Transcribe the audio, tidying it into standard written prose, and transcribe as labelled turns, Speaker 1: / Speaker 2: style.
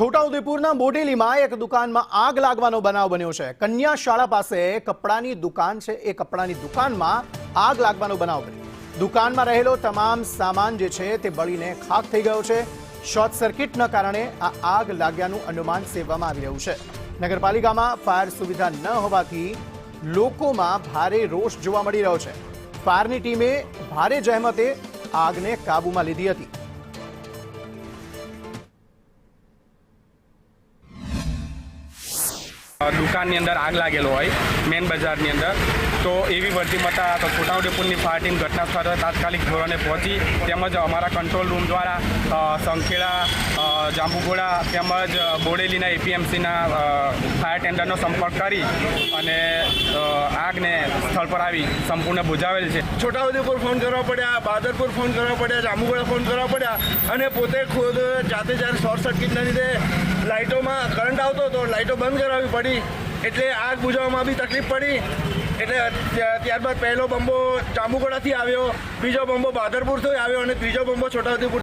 Speaker 1: છોટાઉદેપુરના બોડેલીમાં એક દુકાનમાં આગ લાગવાનો બનાવ બન્યો છે। કન્યા શાળા પાસે કપડાની દુકાન છે, એ કપડાની દુકાનમાં આગ લાગવાનો બનાવ બન્યો। દુકાનમાં રહેલો તમામ સામાન જે છે તે બળીને ખાખ થઈ ગયો છે। શોર્ટ સર્કિટના કારણે આ આગ લાગ્યાનું અનુમાન સેવવામાં આવી રહ્યું છે। નગરપાલિકામાં ફાયર સુવિધા ન હોવાથી લોકોમાં ભારે રોષ જોવા મળી રહ્યો છે। ફાયરની ટીમે ભારે જહેમતે આગને કાબૂમાં લીધી હતી।
Speaker 2: દુકાનની અંદર આગ લાગેલો હોય મેન બજારની અંદર, તો એવી વર્દી મળતા તો છોટાઉદેપુરની ફાયર ટીમ ઘટના સ્થળે તાત્કાલિક ધોરણે પહોંચી તેમજ અમારા કંટ્રોલ રૂમ દ્વારા સંખેડા, જાંબુઘોડા તેમજ બોડેલીના એપીએમસીના ફાયર ટેન્ડરનો સંપર્ક કરી અને આગને સ્થળ પર આવી સંપૂર્ણ બુઝાવેલ છે।
Speaker 3: છોટાઉદેપુર ફોન કરવા પડ્યા, બાદરપુર ફોન કરવા પડ્યા, જાંબુઘોડા ફોન કરવા પડ્યા અને પોતે ખુદ જાતે જ્યારે શોર્ટ સર્કિટના લીધે લાઇટોમાં કરંટ આવતો હતો, લાઇટો બંધ કરાવવી પડી, એટલે આગ બુઝાવવામાં બી તકલીફ પડી। એટલે ત્યારબાદ પહેલો બંબો જાંબુઘોડાથી આવ્યો, બીજો બંબો બાદરપુરથી આવ્યો અને ત્રીજો બંબો છોટાઉદેપુર